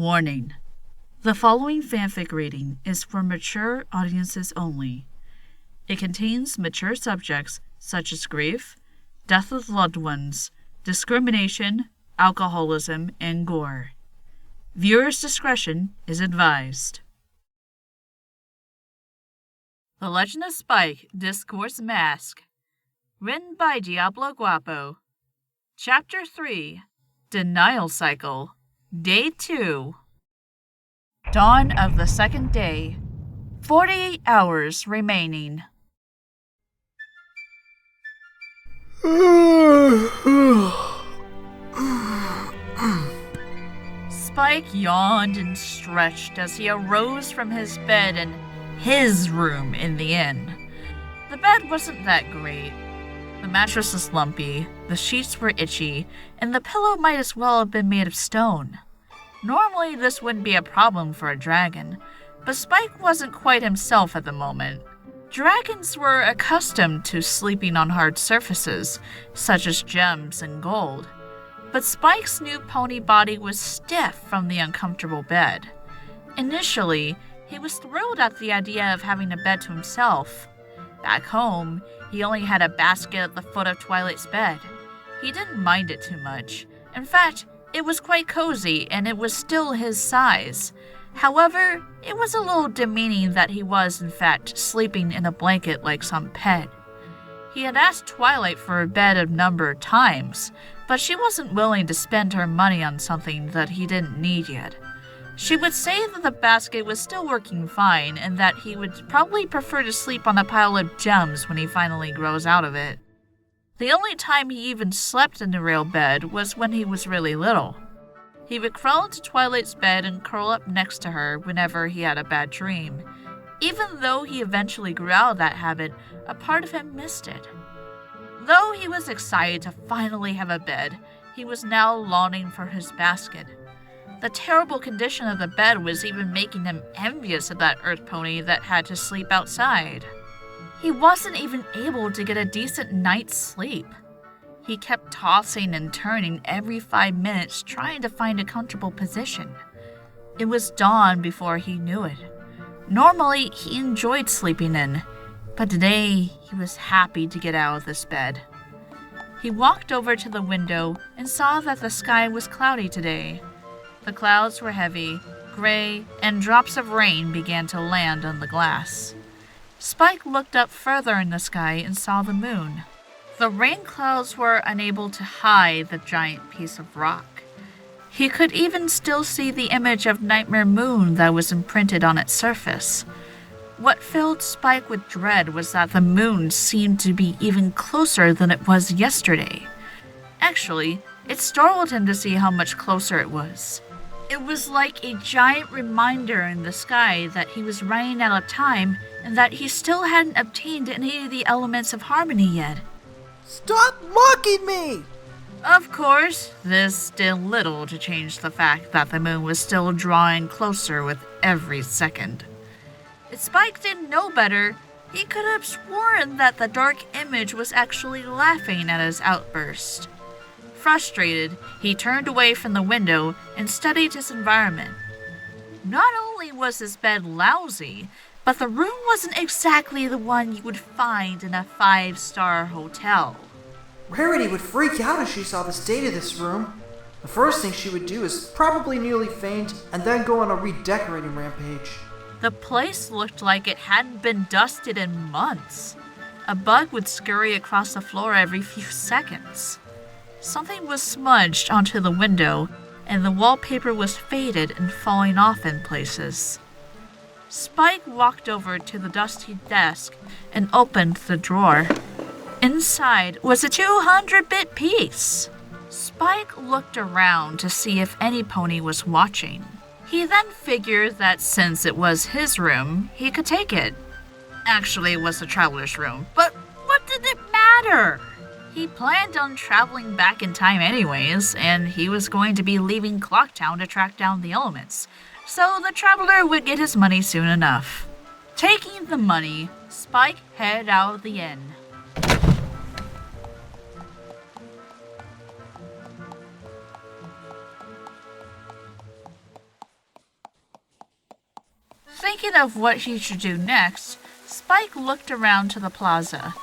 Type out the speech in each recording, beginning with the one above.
Warning: the following fanfic reading is for mature audiences only. It contains mature subjects such as grief, death of loved ones, discrimination, alcoholism, and gore. Viewers' discretion is advised. The Legend of Spike, Discourse Mask. Written by Diablo Guapo. Chapter 3. Denial Cycle. Day 2. Dawn of the second day. 48 hours remaining. Spike yawned and stretched as he arose from his bed in his room in the inn. The bed wasn't that great. The mattress was lumpy, the sheets were itchy, and the pillow might as well have been made of stone. Normally this wouldn't be a problem for a dragon, but Spike wasn't quite himself at the moment. Dragons were accustomed to sleeping on hard surfaces, such as gems and gold, but Spike's new pony body was stiff from the uncomfortable bed. Initially, he was thrilled at the idea of having a bed to himself. Back home, he only had a basket at the foot of Twilight's bed. He didn't mind it too much. In fact, it was quite cozy and it was still his size. However, it was a little demeaning that he was, in fact, sleeping in a blanket like some pet. He had asked Twilight for a bed a number of times, but she wasn't willing to spend her money on something that he didn't need yet. She would say that the basket was still working fine and that he would probably prefer to sleep on a pile of gems when he finally grows out of it. The only time he even slept in the real bed was when he was really little. He would crawl into Twilight's bed and curl up next to her whenever he had a bad dream. Even though he eventually grew out of that habit, a part of him missed it. Though he was excited to finally have a bed, he was now longing for his basket. The terrible condition of the bed was even making him envious of that earth pony that had to sleep outside. He wasn't even able to get a decent night's sleep. He kept tossing and turning every 5 minutes trying to find a comfortable position. It was dawn before he knew it. Normally, he enjoyed sleeping in, but today he was happy to get out of this bed. He walked over to the window and saw that the sky was cloudy today. The clouds were heavy, gray, and drops of rain began to land on the glass. Spike looked up further in the sky and saw the moon. The rain clouds were unable to hide the giant piece of rock. He could even still see the image of Nightmare Moon that was imprinted on its surface. What filled Spike with dread was that the moon seemed to be even closer than it was yesterday. Actually, it startled him to see how much closer it was. It was like a giant reminder in the sky that he was running out of time and that he still hadn't obtained any of the elements of harmony yet. Stop mocking me! Of course, this did little to change the fact that the moon was still drawing closer with every second. If Spike didn't know better, he could have sworn that the dark image was actually laughing at his outburst. Frustrated, he turned away from the window and studied his environment. Not only was his bed lousy, but the room wasn't exactly the one you would find in a 5-star hotel. Rarity would freak out if she saw the state of this room. The first thing she would do is probably nearly faint and then go on a redecorating rampage. The place looked like it hadn't been dusted in months. A bug would scurry across the floor every few seconds. Something was smudged onto the window, and the wallpaper was faded and falling off in places. Spike walked over to the dusty desk and opened the drawer. Inside was a 200-bit piece. Spike looked around to see if any pony was watching. He then figured that since it was his room, he could take it. Actually, it was the traveler's room, but what did it matter? He planned on traveling back in time anyways, and he was going to be leaving Clocktown to track down the elements, so the traveler would get his money soon enough. Taking the money, Spike headed out of the inn. Thinking of what he should do next, Spike looked around to the plaza.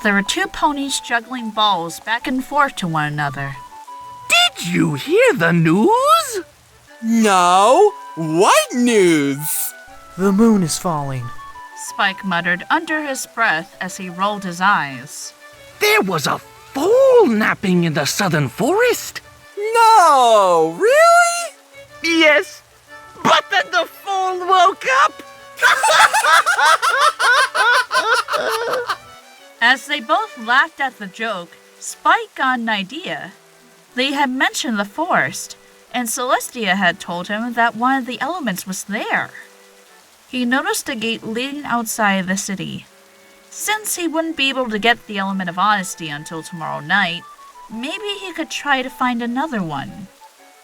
There were 2 ponies juggling balls back and forth to one another. Did you hear the news? No! What news? The moon is falling. Spike muttered under his breath as he rolled his eyes. There was a foal napping in the southern forest. No! Really? Yes, but then the foal woke up. As they both laughed at the joke, Spike got an idea. They had mentioned the forest, and Celestia had told him that one of the elements was there. He noticed a gate leading outside the city. Since he wouldn't be able to get the element of honesty until tomorrow night, maybe he could try to find another one.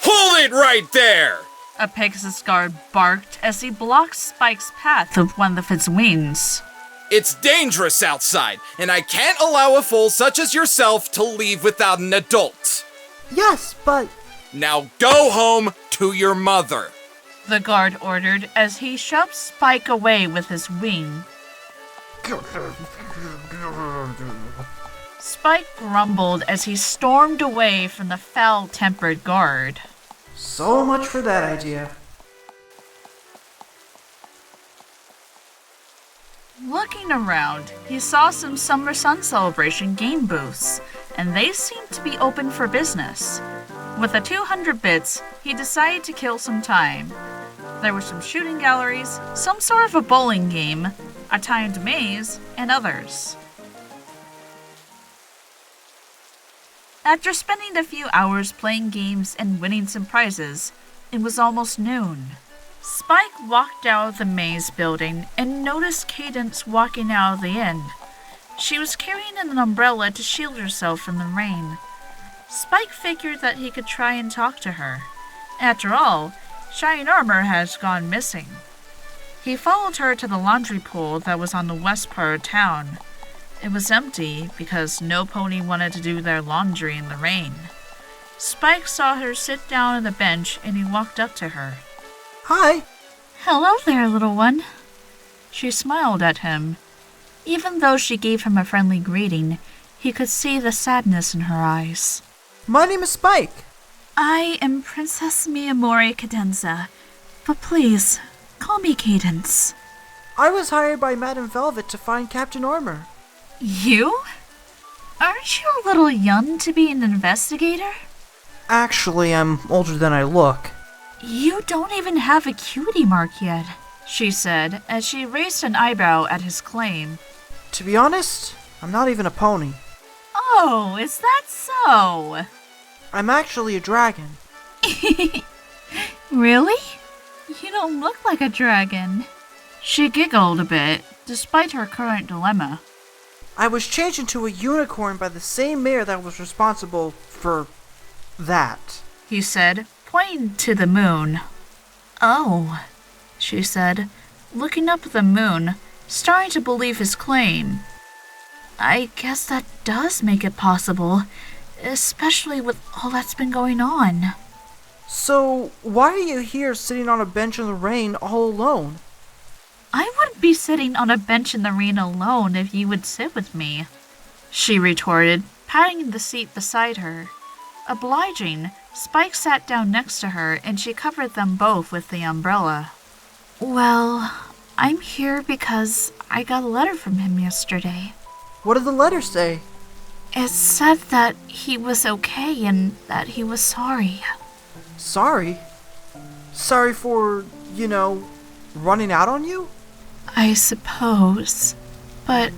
Hold it right there! A Pegasus guard barked as he blocked Spike's path with one of its wings. It's dangerous outside, and I can't allow a fool such as yourself to leave without an adult. Yes, but... Now go home to your mother. The guard ordered as he shoved Spike away with his wing. Spike grumbled as he stormed away from the foul-tempered guard. So much for that idea. Looking around, he saw some Summer Sun Celebration game booths, and they seemed to be open for business. With the 200 bits, he decided to kill some time. There were some shooting galleries, some sort of a bowling game, a timed maze, and others. After spending a few hours playing games and winning some prizes, it was almost noon. Spike walked out of the maze building and noticed Cadence walking out of the inn. She was carrying an umbrella to shield herself from the rain. Spike figured that he could try and talk to her. After all, Shining Armor has gone missing. He followed her to the laundry pool that was on the west part of town. It was empty because no pony wanted to do their laundry in the rain. Spike saw her sit down on the bench and he walked up to her. Hi. Hello there, little one. She smiled at him. Even though she gave him a friendly greeting, he could see the sadness in her eyes. My name is Spike. I am Princess Miyamori Cadenza, but please, call me Cadence. I was hired by Madame Velvet to find Captain Armor. You? Aren't you a little young to be an investigator? Actually, I'm older than I look. You don't even have a cutie mark yet, she said as she raised an eyebrow at his claim. To be honest, I'm not even a pony. Oh, is that so? I'm actually a dragon. Really? You don't look like a dragon. She giggled a bit, despite her current dilemma. I was changed into a unicorn by the same mayor that was responsible for that, he said, pointing to the moon. Oh, she said, looking up at the moon, starting to believe his claim. I guess that does make it possible, especially with all that's been going on. So, why are you here sitting on a bench in the rain all alone? I wouldn't be sitting on a bench in the rain alone if you would sit with me, she retorted, patting the seat beside her. Obliging, Spike sat down next to her and she covered them both with the umbrella. Well, I'm here because I got a letter from him yesterday. What did the letter say? It said that he was okay and that he was sorry. Sorry? Sorry for, running out on you? I suppose, but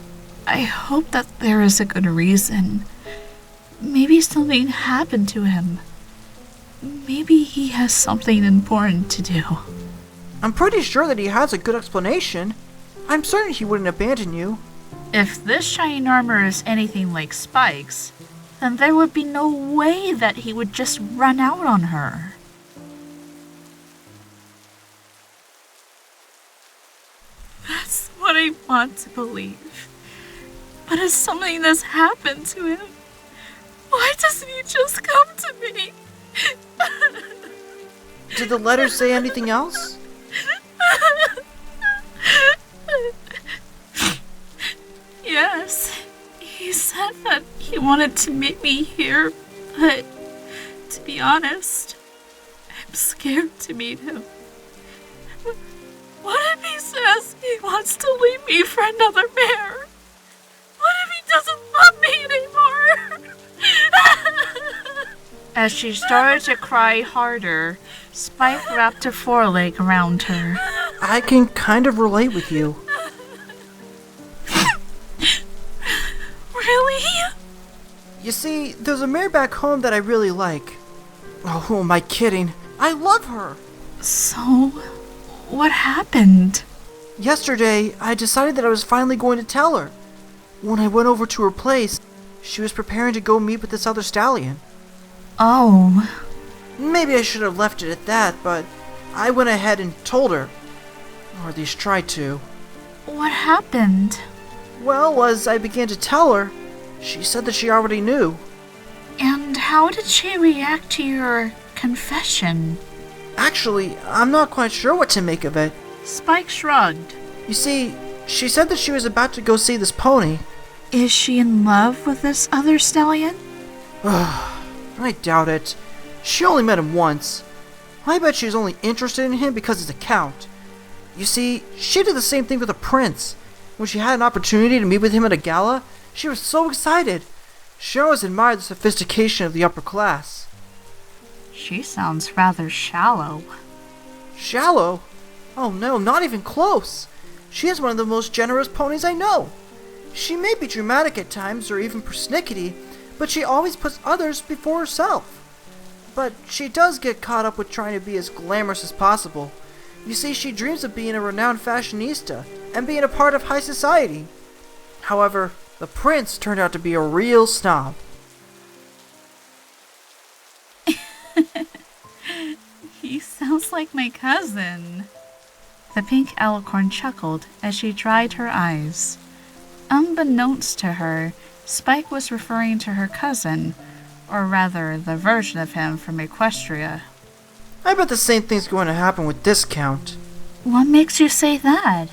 I hope that there is a good reason. Maybe something happened to him. Maybe he has something important to do. I'm pretty sure that he has a good explanation. I'm certain he wouldn't abandon you. If this shining armor is anything like Spike's, then there would be no way that he would just run out on her. That's what I want to believe. But if something has happened to him, why doesn't he just come to me? Did the letter say anything else? Yes, he said that he wanted to meet me here, but to be honest, I'm scared to meet him. What if he says he wants to leave me for another bear? What if he doesn't love me anymore? As she started to cry harder, Spike wrapped a foreleg around her. I can kind of relate with you. Really? You see, there's a mare back home that I really like. Oh, who am I kidding? I love her! So, what happened? Yesterday, I decided that I was finally going to tell her. When I went over to her place, she was preparing to go meet with this other stallion. Oh. Maybe I should have left it at that, but I went ahead and told her. Or at least tried to. What happened? Well, as I began to tell her, she said that she already knew. And how did she react to your confession? Actually, I'm not quite sure what to make of it. Spike shrugged. You see, she said that she was about to go see this pony. Is she in love with this other stallion? I doubt it. She only met him once. I bet she's only interested in him because he's a count. You see, she did the same thing with the prince. When she had an opportunity to meet with him at a gala, she was so excited. She always admired the sophistication of the upper class. She sounds rather shallow. Shallow? Oh no, not even close. She is one of the most generous ponies I know. She may be dramatic at times or even persnickety, but she always puts others before herself. But she does get caught up with trying to be as glamorous as possible. You see, she dreams of being a renowned fashionista and being a part of high society. However, the prince turned out to be a real snob. He sounds like my cousin. The pink alicorn chuckled as she dried her eyes. Unbeknownst to her, Spike was referring to her cousin, or rather, the version of him from Equestria. I bet the same thing's going to happen with this count. What makes you say that?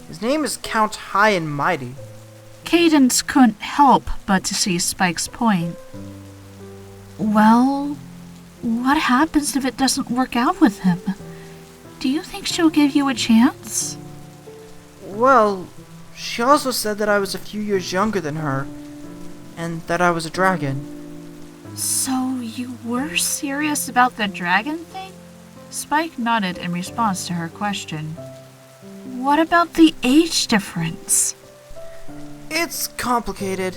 His name is Count High and Mighty. Cadence couldn't help but to see Spike's point. Well, what happens if it doesn't work out with him? Do you think she'll give you a chance? Well, she also said that I was a few years younger than her, and that I was a dragon. So you were serious about the dragon thing? Spike nodded in response to her question. What about the age difference? It's complicated.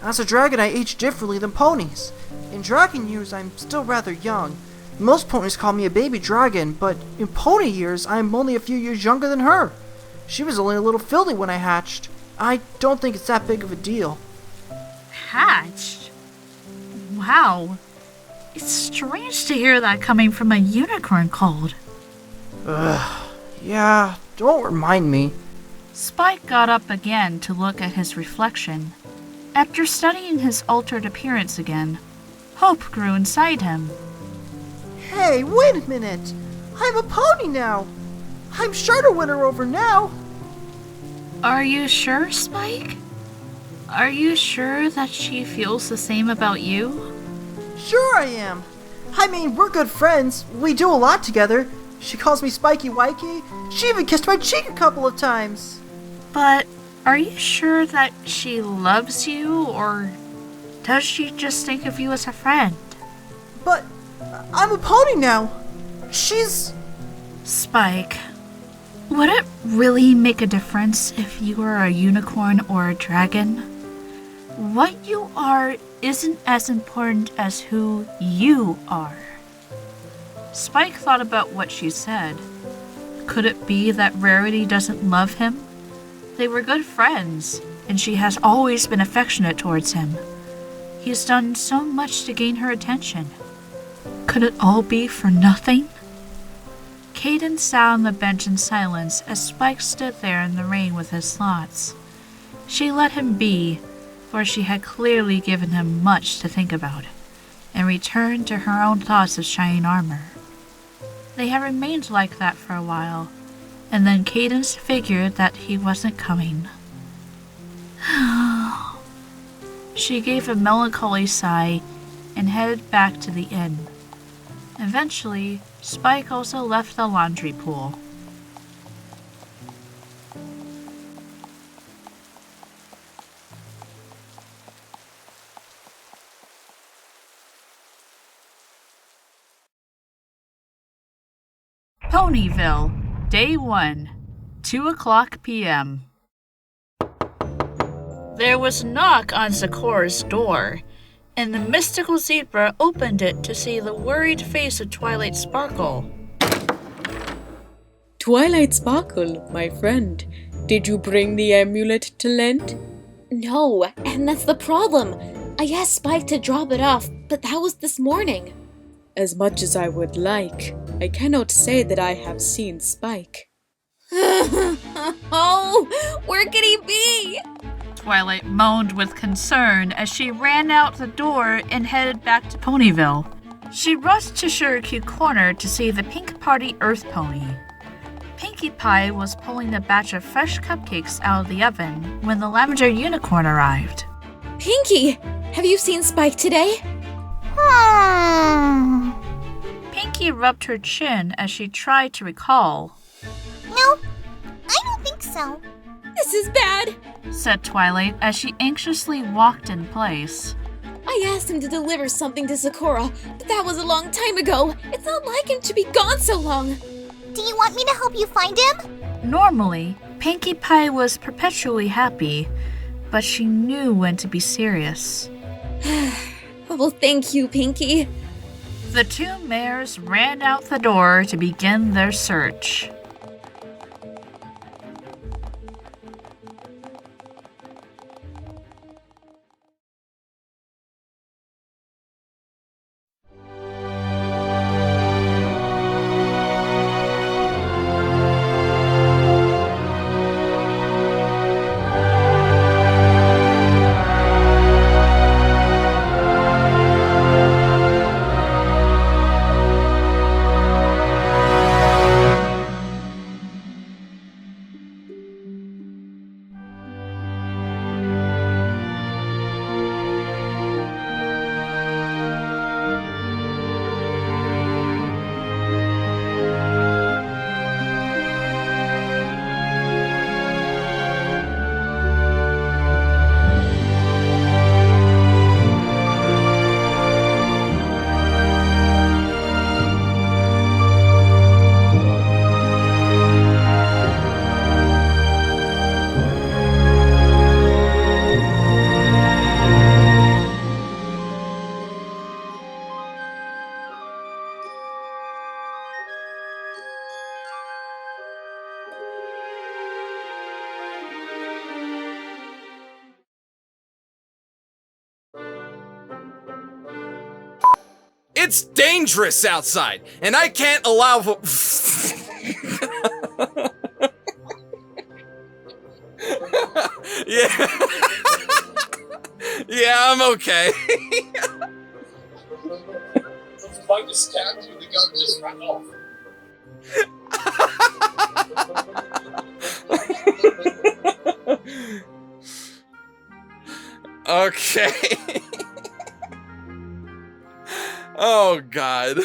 As a dragon, I age differently than ponies. In dragon years, I'm still rather young. Most ponies call me a baby dragon, but in pony years, I'm only a few years younger than her. She was only a little filly when I hatched. I don't think it's that big of a deal. Hatched? Wow. It's strange to hear that coming from a unicorn cult. Yeah, don't remind me. Spike got up again to look at his reflection. After studying his altered appearance again, hope grew inside him. Hey, wait a minute! I'm a pony now! I'm sure to win her over now! Are you sure, Spike? Are you sure that she feels the same about you? Sure I am! I mean, we're good friends. We do a lot together. She calls me Spiky Wikey. She even kissed my cheek a couple of times. But are you sure that she loves you, or does she just think of you as a friend? But I'm a pony now. She's... Spike, would it really make a difference if you were a unicorn or a dragon? What you are isn't as important as who you are. Spike thought about what she said. Could it be that Rarity doesn't love him? They were good friends, and she has always been affectionate towards him. He's done so much to gain her attention. Could it all be for nothing? Cadence sat on the bench in silence as Spike stood there in the rain with his thoughts. She let him be, for she had clearly given him much to think about, and returned to her own thoughts of shining armor. They had remained like that for a while, And then Cadence figured that he wasn't coming. She gave a melancholy sigh and headed back to the inn. Eventually, Spike also left the laundry pool. Ponyville, Day 1, 2:00 p.m. There was a knock on Sakura's door, and the mystical zebra opened it to see the worried face of Twilight Sparkle. Twilight Sparkle, my friend, did you bring the amulet to lend? No, and that's the problem. I asked Spike to drop it off, but that was this morning. As much as I would like, I cannot say that I have seen Spike. Oh, where could he be? Twilight moaned with concern as she ran out the door and headed back to Ponyville. She rushed to Shirikyu Corner to see the Pink Party Earth Pony. Pinkie Pie was pulling a batch of fresh cupcakes out of the oven when the Lavender Unicorn arrived. Pinkie, have you seen Spike today? Pinkie rubbed her chin as she tried to recall. No, I don't think so. This is bad, said Twilight as she anxiously walked in place. I asked him to deliver something to Sakura, but that was a long time ago. It's not like him to be gone so long. Do you want me to help you find him? Normally, Pinkie Pie was perpetually happy, but she knew when to be serious. Well, thank you, Pinkie. The two mares ran out the door to begin their search. It's dangerous outside, and I can't allow Yeah. Yeah, I'm okay. Spike just stabbed you, the gun just ran off. Okay. Oh, God.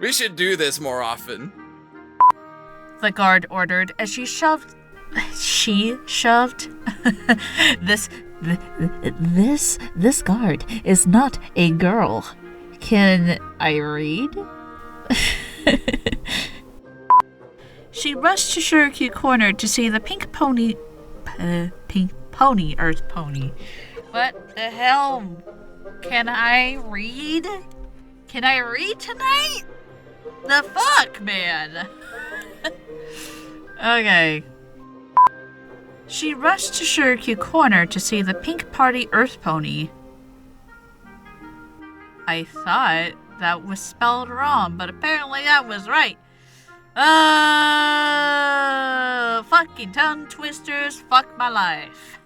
We should do this more often. The guard ordered as she shoved. This guard is not a girl. Can I read? She rushed to Shirikyu Corner to see the pink pony Earth Pony. What the hell? Can I read? Can I read tonight? The fuck, man? Okay. She rushed to Shirikyu Corner to see the Pink Party Earth Pony. I thought that was spelled wrong, but apparently that was right. Fucking tongue twisters, fuck my life.